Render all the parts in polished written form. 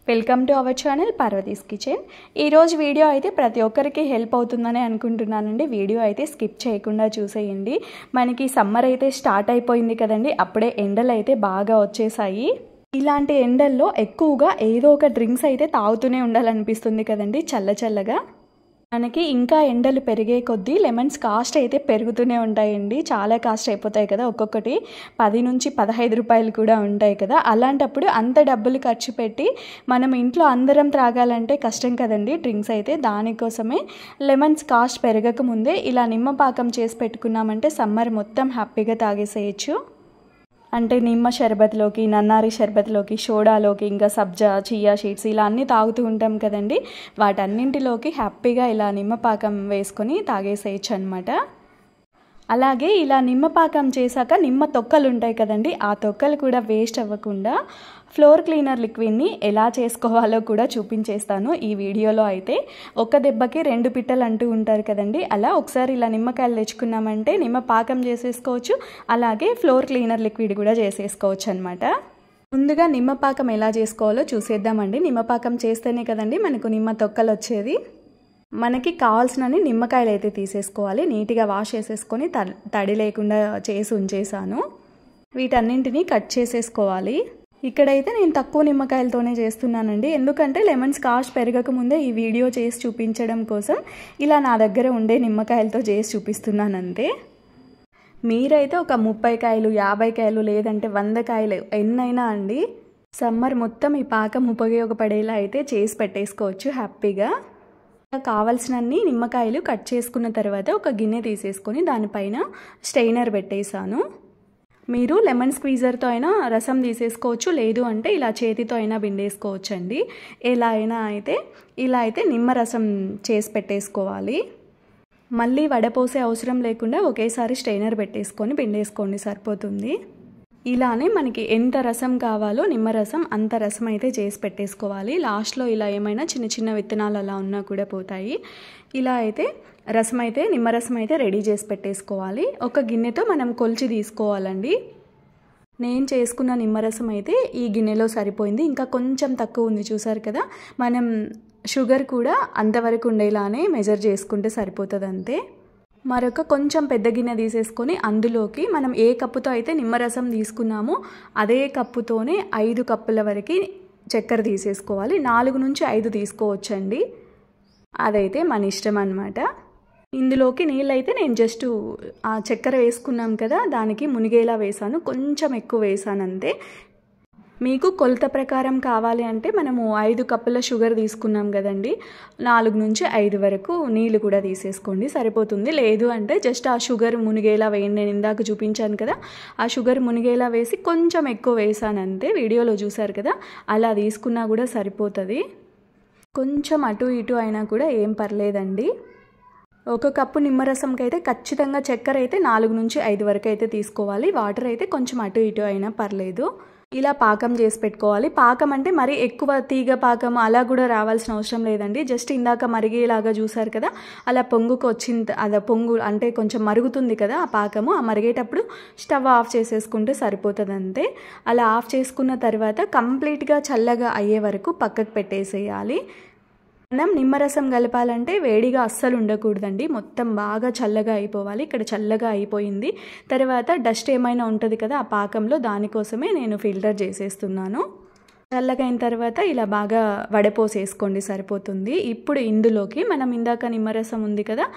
Welcome to our channel Parvati's kitchen. ఈరోజు video అయితే ప్రతి ఒక్కరికి హెల్ప్ అవుతుందని అనుకుంటున్నానండి. వీడియో అయితే స్కిప్ చేయకుండా చూసేయండి. మనకి సమ్మర్ అయితే స్టార్ట్ అయిపోయింది కదండి, అప్పుడే ఎండలు అయితే బాగా వచ్చేసాయి. ఇలాంటి ఎండల్లో ఎక్కువగా ఏదో ఒక డ్రింక్స్ అయితే తాగుతూనే ఉండాలనిపిస్తుంది కదండి, చల్లగా. మనకి ఇంకా ఎండలు పెరిగే కొద్దీ లెమన్స్ కాస్ట్ అయితే పెరుగుతూనే ఉంటాయండి. చాలా కాస్ట్ అయిపోతాయి కదా, ఒక్కొక్కటి 10 నుంచి 15 రూపాయలు కూడా ఉంటాయి కదా. అలాంటప్పుడు అంత డబ్బులు ఖర్చు పెట్టి మనం ఇంట్లో అందరం త్రాగాలంటే కష్టం కదండి డ్రింక్స్ అయితే. దానికోసమే లెమన్స్ కాస్ట్ పెరగక ముందే ఇలా నిమ్మపాకం చేసి పెట్టుకున్నామంటే సమ్మర్ మొత్తం హ్యాపీగా తాగేసేయచ్చు. అంటే నిమ్మ షర్బత్లోకి, నన్నారి షర్బత్లోకి, సోడాలోకి, ఇంకా సబ్జా, చియా సీడ్స్ ఇలా అన్నీ తాగుతూ ఉంటాం కదండి. వాటన్నింటిలోకి హ్యాపీగా ఇలా నిమ్మపాకం వేసుకొని తాగేసేయచ్చు అనమాట. అలాగే ఇలా నిమ్మపాకం చేశాక నిమ్మ తొక్కలు ఉంటాయి కదండి, ఆ తొక్కలు కూడా వేస్ట్ అవ్వకుండా ఫ్లోర్ క్లీనర్ లిక్విడ్ని ఎలా చేసుకోవాలో కూడా చూపించేస్తాను ఈ వీడియోలో. అయితే ఒక దెబ్బకి 2 పిట్టలు అంటూ ఉంటారు కదండి, అలా ఒకసారి ఇలా నిమ్మకాయలు తెచ్చుకున్నామంటే నిమ్మ పాకం చేసేసుకోవచ్చు, అలాగే ఫ్లోర్ క్లీనర్ లిక్విడ్ కూడా చేసేసుకోవచ్చు అనమాట. ముందుగా నిమ్మపాకం ఎలా చేసుకోవాలో చూసేద్దామండి. నిమ్మపాకం చేస్తేనే కదండి మనకు నిమ్మ తొక్కలు వచ్చేది. మనకి కావాల్సినన్ని నిమ్మకాయలు అయితే తీసేసుకోవాలి. నీట్గా వాష్ చేసేసుకొని తడి లేకుండా చేసి ఉంచేసాను. వీటన్నింటినీ కట్ చేసేసుకోవాలి. ఇక్కడైతే నేను తక్కువ నిమ్మకాయలతోనే చేస్తున్నానండి, ఎందుకంటే లెమన్స్ కాస్ట్ పెరగక ముందే ఈ వీడియో చేసి చూపించడం కోసం ఇలా నా దగ్గర ఉండే నిమ్మకాయలతో చేసి చూపిస్తున్నాను అంతే. మీరైతే ఒక 30 కాయలు, 50 కాయలు, లేదంటే 100 కాయలు ఎన్నైనా అండి సమ్మర్ మొత్తం ఈ పాకం ఉపయోగపడేలా అయితే చేసి పెట్టేసుకోవచ్చు హ్యాపీగా. కావాల్సినన్ని నిమ్మకాయలు కట్ చేసుకున్న తర్వాత ఒక గిన్నె తీసేసుకొని దానిపైన స్టెయినర్ పెట్టేశాను. మీరు లెమన్ స్క్వీజర్తో అయినా రసం తీసేసుకోవచ్చు, లేదు అంటే ఇలా చేతితో అయినా పిండేసుకోవచ్చు అండి. ఎలా అయినా అయితే ఇలా అయితే నిమ్మరసం చేసి పెట్టేసుకోవాలి. మళ్ళీ వడపోసే అవసరం లేకుండా ఒకేసారి స్టెయినర్ పెట్టేసుకొని పిండేసుకోండి, సరిపోతుంది. ఇలానే మనకి ఎంత రసం కావాలో నిమ్మరసం అంత రసం అయితే చేసి పెట్టేసుకోవాలి. లాస్ట్లో ఇలా ఏమైనా చిన్న చిన్న విత్తనాలు అలా ఉన్నా కూడా పోతాయి. ఇలా అయితే రసం అయితే నిమ్మరసం అయితే రెడీ చేసి పెట్టేసుకోవాలి. ఒక గిన్నెతో మనం కొలిచి తీసుకోవాలండి. నేను చేసుకున్న నిమ్మరసం అయితే ఈ గిన్నెలో సరిపోయింది, ఇంకా కొంచెం తక్కువ ఉంది చూసారు కదా. మనం షుగర్ కూడా అంతవరకు ఉండేలానే మెజర్ చేసుకుంటే సరిపోతుంది అంతే. మరొక కొంచెం పెద్ద గిన్నె తీసేసుకొని అందులోకి మనం ఏ కప్పుతో అయితే నిమ్మరసం తీసుకున్నామో అదే కప్పుతోనే 5 కప్పుల వరకు చక్కెర తీసేసుకోవాలి. 4 నుంచి 5 తీసుకోవచ్చండి, అదైతే మన ఇష్టం అన్నమాట. ఇందులోకి నీళ్ళైతే నేను జస్ట్ ఆ చక్కెర వేసుకున్నాం కదా దానికి మునిగేలా వేసాను, కొంచెం ఎక్కువ వేసాను అంతే. మీకు కొలత ప్రకారం కావాలి అంటే మనము 5 కప్పుల షుగర్ తీసుకున్నాం కదండి, 4 నుంచి 5 వరకు నీళ్ళు కూడా తీసేసుకోండి, సరిపోతుంది. లేదు అంటే జస్ట్ ఆ షుగర్ మునిగేలా వేయండి. నేను ఇందాక చూపించాను కదా, ఆ షుగర్ మునిగేలా వేసి కొంచెం ఎక్కువ వేసాను అంతే. వీడియోలో చూసారు కదా, అలా తీసుకున్నా కూడా సరిపోతుంది. కొంచెం అటు ఇటు అయినా కూడా ఏం పర్లేదండి. 1 కప్పు నిమ్మరసంకి అయితే ఖచ్చితంగా చక్కెర అయితే 4 నుంచి 5 వరకు అయితే తీసుకోవాలి. వాటర్ అయితే కొంచెం అటు ఇటు అయినా పర్లేదు. ఇలా పాకం చేసి పెట్టుకోవాలి. పాకం అంటే మరీ ఎక్కువ తీగ పాకం అలా కూడా రావాల్సిన అవసరం లేదండి. జస్ట్ ఇందాక మరిగేలాగా చూసారు కదా, అలా పొంగుకు వచ్చింది, అలా పొంగు అంటే కొంచెం మరుగుతుంది కదా ఆ పాకము. ఆ మరిగేటప్పుడు స్టవ్ ఆఫ్ చేసేసుకుంటే సరిపోతుంది అంతే. అలా ఆఫ్ చేసుకున్న తర్వాత కంప్లీట్గా చల్లగా అయ్యే వరకు పక్కకు పెట్టేసేయాలి. మనం నిమ్మరసం కలపాలంటే వేడిగా అస్సలు ఉండకూడదండి, మొత్తం బాగా చల్లగా అయిపోవాలి. ఇక్కడ చల్లగా అయిపోయింది. తర్వాత డస్ట్ ఏమైనా ఉంటుంది కదా ఆ పాకంలో, దానికోసమే నేను ఫిల్టర్ చేసేస్తున్నాను. చల్లగా అయిన తర్వాత ఇలా బాగా వడపోసేసుకోండి, సరిపోతుంది. ఇప్పుడు ఇందులోకి మనం ఇందాక నిమ్మరసం ఉంది కదా,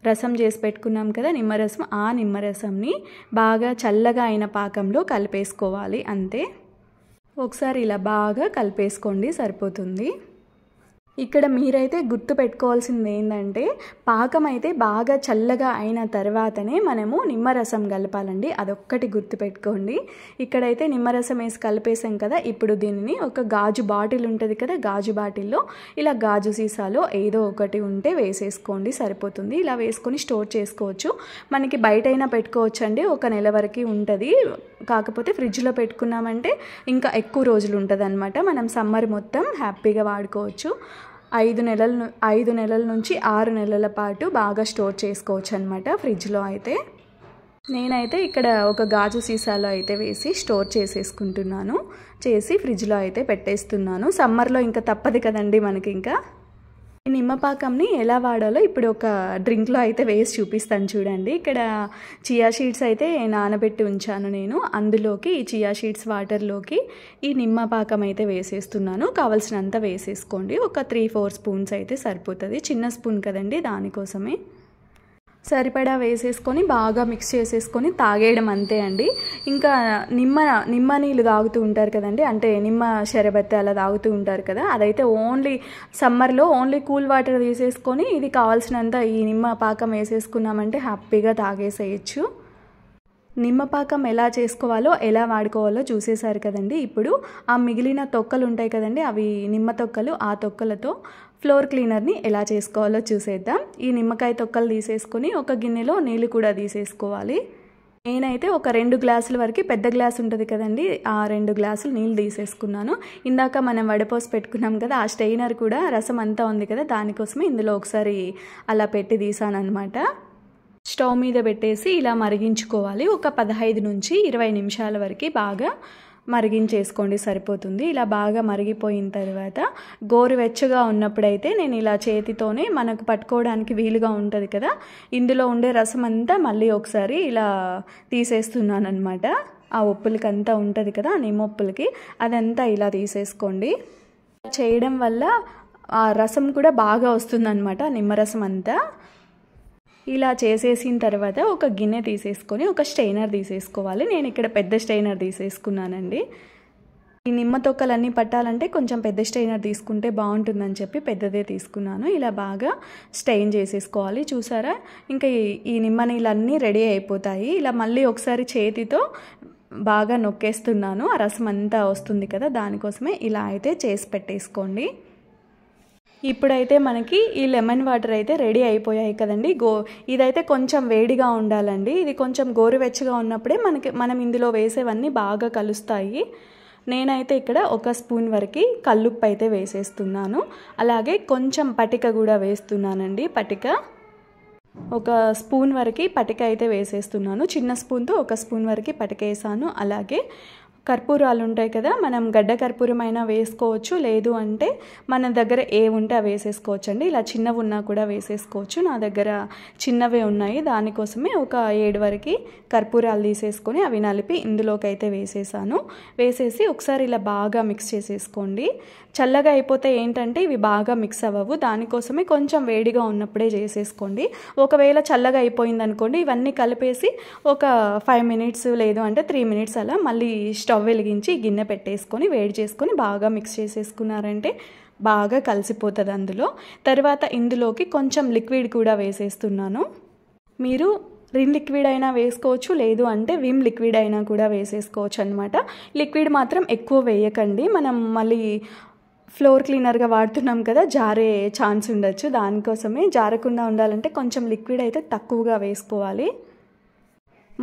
రసం చేసి పెట్టుకున్నాం కదా నిమ్మరసం, ఆ నిమ్మరసంని బాగా చల్లగా అయిన పాకంలో కలిపేసుకోవాలి అంతే. ఒకసారి ఇలా బాగా కలిపేసుకోండి, సరిపోతుంది. ఇక్కడ మీరైతే గుర్తు పెట్టుకోవాల్సింది ఏంటంటే పాకం అయితే బాగా చల్లగా అయిన తర్వాతనే మనము నిమ్మరసం కలపాలండి, అదొక్కటి గుర్తుపెట్టుకోండి. ఇక్కడైతే నిమ్మరసం వేసి కలిపేసాం కదా, ఇప్పుడు దీనిని ఒక గాజు బాటిల్ ఉంటుంది కదా, గాజు బాటిల్లో ఇలా గాజు సీసాలో ఏదో ఒకటి ఉంటే వేసేసుకోండి, సరిపోతుంది. ఇలా వేసుకొని స్టోర్ చేసుకోవచ్చు. మనకి బయట అయినా పెట్టుకోవచ్చు అండి, 1 నెల వరకు ఉంటుంది. కాకపోతే ఫ్రిడ్జ్లో పెట్టుకున్నామంటే ఇంకా ఎక్కువ రోజులు ఉంటుంది అనమాట. మనం సమ్మర్ మొత్తం హ్యాపీగా వాడుకోవచ్చు. 5 నెలల నుంచి 6 నెలల పాటు బాగా స్టోర్ చేసుకోవచ్చు అనమాట ఫ్రిడ్జ్లో అయితే. నేనైతే ఇక్కడ ఒక గాజు సీసాలో అయితే వేసి స్టోర్ చేసేసుకుంటున్నాను. చేసి ఫ్రిడ్జ్లో అయితే పెట్టేస్తున్నాను. సమ్మర్లో ఇంకా తప్పదు కదండి మనకి. ఇంకా ఈ నిమ్మపాకంని ఎలా వాడాలో ఇప్పుడు ఒక డ్రింక్లో అయితే వేసి చూపిస్తాను చూడండి. ఇక్కడ చియా సీడ్స్ అయితే నానబెట్టి ఉంచాను నేను. అందులోకి ఈ చియా సీడ్స్ వాటర్లోకి ఈ నిమ్మపాకం అయితే వేసేస్తున్నాను. కావాల్సినంత వేసేసుకోండి. ఒక 3-4 స్పూన్స్ అయితే సరిపోతుంది. చిన్న స్పూన్ కదండి, దానికోసమే. సరిపడా వేసేసుకొని బాగా మిక్స్ చేసేసుకొని తాగేయడం అంతే అండి. ఇంకా నిమ్మ నీళ్ళు తాగుతూ ఉంటారు కదండి, అంటే నిమ్మ షరబత్ అలా తాగుతూ ఉంటారు కదా, అదైతే ఓన్లీ సమ్మర్లో ఓన్లీ కూల్ వాటర్ తీసేసుకొని ఇది కావాల్సినంత ఈ నిమ్మ పాకం వేసేసుకున్నామంటే హ్యాపీగా తాగేసేయచ్చు. నిమ్మపాకం ఎలా చేసుకోవాలో ఎలా వాడుకోవాలో చూసేశారు కదండి. ఇప్పుడు ఆ మిగిలిన తొక్కలు ఉంటాయి కదండి, అవి నిమ్మ తొక్కలు, ఆ తొక్కలతో ఫ్లోర్ క్లీనర్ని ఎలా చేసుకోవాలో చూసేద్దాం. ఈ నిమ్మకాయ తొక్కలు తీసేసుకొని ఒక గిన్నెలో నీళ్ళు కూడా తీసేసుకోవాలి. నేనైతే ఒక 2 గ్లాసుల వరకు, పెద్ద గ్లాస్ ఉంటుంది కదండి, ఆ 2 గ్లాసులు నీళ్ళు తీసేసుకున్నాను. ఇందాక మనం వడపోసి పెట్టుకున్నాం కదా, ఆ స్టెయినర్ కూడా రసం అంతా ఉంది కదా, దానికోసమే ఇందులో ఒకసారి అలా పెట్టి తీసాను అనమాట. స్టవ్ మీద పెట్టేసి ఇలా మరిగించుకోవాలి. ఒక 15 నుంచి 20 నిమిషాల వరకు బాగా మరిగించేసుకోండి, సరిపోతుంది. ఇలా బాగా మరిగిపోయిన తర్వాత గోరువెచ్చగా ఉన్నప్పుడైతే నేను ఇలా చేతితోనే మనకు పట్టుకోవడానికి వీలుగా ఉంటుంది కదా, ఇందులో ఉండే రసం అంతా మళ్ళీ ఒకసారి ఇలా తీసేస్తున్నాను అనమాట. ఆ ఉప్పులకి అంతా ఉంటుంది కదా, ఆ నిమ్మొప్పులకి అదంతా ఇలా తీసేసుకోండి. చేయడం వల్ల ఆ రసం కూడా బాగా వస్తుందన్నమాట, నిమ్మరసం అంతా. ఇలా చేసేసిన తర్వాత ఒక గిన్నె తీసేసుకొని ఒక స్టెయినర్ తీసేసుకోవాలి. నేను ఇక్కడ పెద్ద స్టెయినర్ తీసేసుకున్నానండి. ఈ నిమ్మ తొక్కలన్నీ పట్టాలంటే కొంచెం పెద్ద స్టెయినర్ తీసుకుంటే బాగుంటుందని చెప్పి పెద్దదే తీసుకున్నాను. ఇలా బాగా స్టెయిన్ చేసేసుకోవాలి. చూసారా, ఇంకా ఈ నిమ్మ నీళ్ళన్నీ రెడీ అయిపోతాయి. ఇలా మళ్ళీ ఒకసారి చేతితో బాగా నొక్కేస్తున్నాను, ఆ రసం అంతా వస్తుంది కదా, దానికోసమే ఇలా అయితే చేసి పెట్టేసుకోండి. ఇప్పుడైతే మనకి ఈ లెమన్ వాటర్ అయితే రెడీ అయిపోయాయి కదండి. ఇదైతే కొంచెం వేడిగా ఉండాలండి. ఇది కొంచెం గోరువెచ్చగా ఉన్నప్పుడే మనం ఇందులో వేసేవన్నీ బాగా కలుస్తాయి. నేనైతే ఇక్కడ 1 స్పూన్ వరకు కల్లుప్పు అయితే వేసేస్తున్నాను. అలాగే కొంచెం పటిక కూడా వేస్తున్నానండి. పటిక 1 స్పూన్ వరకు పటిక అయితే వేసేస్తున్నాను. చిన్న స్పూన్తో 1 స్పూన్ వరకు పటిక వేసాను. అలాగే కర్పూరాలు ఉంటాయి కదా, మనం గడ్డ కర్పూరం అయినా వేసుకోవచ్చు, లేదు అంటే మన దగ్గర ఏ ఉంటే అవి వేసేసుకోవచ్చు అండి. ఇలా చిన్నవి ఉన్నా కూడా వేసేసుకోవచ్చు. నా దగ్గర చిన్నవే ఉన్నాయి, దానికోసమే ఒక 7 వరకు కర్పూరాలు తీసేసుకొని అవి నలిపి ఇందులోకి అయితే వేసేసాను. వేసేసి ఒకసారి ఇలా బాగా మిక్స్ చేసేసుకోండి. చల్లగా అయిపోతే ఏంటంటే ఇవి బాగా మిక్స్ అవ్వవు, దానికోసమే కొంచెం వేడిగా ఉన్నప్పుడే చేసేసుకోండి. ఒకవేళ చల్లగా అయిపోయింది అనుకోండి, ఇవన్నీ కలిపేసి ఒక 5 మినిట్స్ లేదు అంటే 3 మినిట్స్ అలా మళ్ళీ స్టవ్ వెలిగించి గిన్నె పెట్టేసుకొని వేడి చేసుకొని బాగా మిక్స్ చేసేసుకున్నారంటే బాగా కలిసిపోతుంది అందులో. తర్వాత ఇందులోకి కొంచెం లిక్విడ్ కూడా వేసేస్తున్నాను. మీరు రిన్ లిక్విడ్ అయినా వేసుకోవచ్చు, లేదు అంటే విమ్ లిక్విడ్ అయినా కూడా వేసేసుకోవచ్చు అనమాట. లిక్విడ్ మాత్రం ఎక్కువ వేయకండి, మనం మళ్ళీ ఫ్లోర్ క్లీనర్గా వాడుతున్నాం కదా, జారే ఛాన్స్ ఉండొచ్చు. దానికోసమే జారకుండా ఉండాలంటే కొంచెం లిక్విడ్ అయితే తక్కువగా వేసుకోవాలి.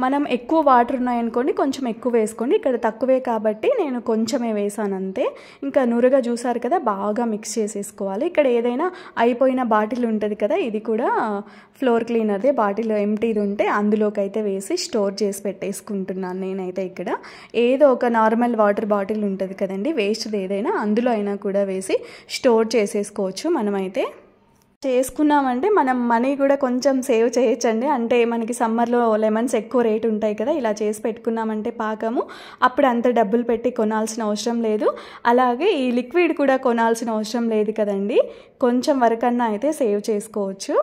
మనం ఎక్కువ వాటర్ ఉన్నాయనుకోండి కొంచెం ఎక్కువ వేసుకోండి. ఇక్కడ తక్కువే కాబట్టి నేను కొంచెమే వేసాను అంతే. ఇంకా నురగా చూసారు కదా, బాగా మిక్స్ చేసేసుకోవాలి. ఇక్కడ ఏదైనా అయిపోయిన బాటిల్ ఉంటుంది కదా, ఇది కూడా ఫ్లోర్ క్లీనర్దే బాటిల్ ఎంటీది ఉంటే అందులోకి అయితే వేసి స్టోర్ చేసి పెట్టేసుకుంటున్నాను. నేనైతే ఇక్కడ ఏదో ఒక నార్మల్ వాటర్ బాటిల్ ఉంటుంది కదండి, వేస్ట్ది ఏదైనా అందులో అయినా కూడా వేసి స్టోర్ చేసేసుకోవచ్చు. మనమైతే చేసుకున్నామంటే మనం మనీ కూడా కొంచెం సేవ్ చేయొచ్చండి. అంటే మనకి సమ్మర్లో లెమన్స్ ఎక్కువ రేటు ఉంటాయి కదా, ఇలా చేసి పెట్టుకున్నామంటే పాకము అప్పుడు అంత డబ్బులు పెట్టి కొనాల్సిన అవసరం లేదు. అలాగే ఈ లిక్విడ్ కూడా కొనాల్సిన అవసరం లేదు కదండి, కొంచెం వరకన్నా అయితే సేవ్ చేసుకోవచ్చు.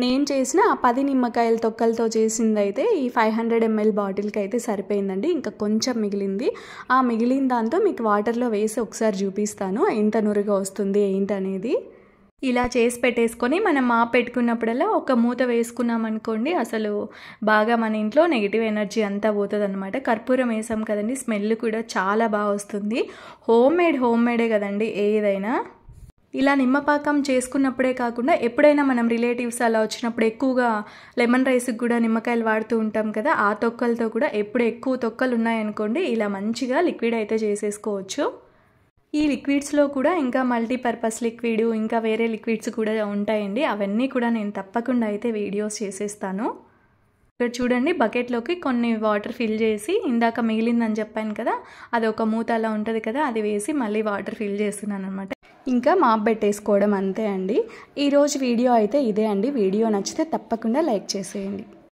నేను చేసిన ఆ 10 నిమ్మకాయల తొక్కలతో చేసింది అయితే ఈ 500 ml బాటిల్కి అయితే సరిపోయిందండి. ఇంకా కొంచెం మిగిలింది. ఆ మిగిలిన దాంతో మీకు వాటర్లో వేసి ఒకసారి చూపిస్తాను ఎంత నురుగా వస్తుంది ఏంటనేది. ఇలా చేసి పెట్టేసుకొని మనం పెట్టుకున్నప్పుడల్లా ఒక మూత వేసుకున్నాం అనుకోండి, అసలు బాగా మన ఇంట్లో నెగిటివ్ ఎనర్జీ అంతా పోతుంది అనమాట. కర్పూరం వేసాం కదండి, స్మెల్ కూడా చాలా బాగా వస్తుంది. హోమ్ మేడే కదండి ఏదైనా. ఇలా నిమ్మపాకం చేసుకున్నప్పుడే కాకుండా ఎప్పుడైనా మనం రిలేటివ్స్ అలా వచ్చినప్పుడు ఎక్కువగా లెమన్ రైస్కి కూడా నిమ్మకాయలు వాడుతూ ఉంటాం కదా, ఆ తొక్కలతో కూడా ఎప్పుడు ఎక్కువ తొక్కలు ఉన్నాయనుకోండి ఇలా మంచిగా లిక్విడ్ అయితే చేసేసుకోవచ్చు. ఈ లిక్విడ్స్లో కూడా ఇంకా మల్టీపర్పస్ లిక్విడ్ ఇంకా వేరే లిక్విడ్స్ కూడా ఉంటాయండి, అవన్నీ కూడా నేను తప్పకుండా అయితే వీడియోస్ చేసేస్తాను. ఇక్కడ చూడండి బకెట్లోకి కొన్ని వాటర్ ఫిల్ చేసి ఇందాక మిగిలిందని చెప్పాను కదా, అది ఒక మూత అలా ఉంటుంది కదా, అది వేసి మళ్ళీ వాటర్ ఫిల్ చేస్తున్నాను అనమాట. ఇంకా మాప్ పెట్టేసుకోవడం అంతే అండి. ఈరోజు వీడియో అయితే ఇదే అండి. వీడియో నచ్చితే తప్పకుండా లైక్ చేసేయండి.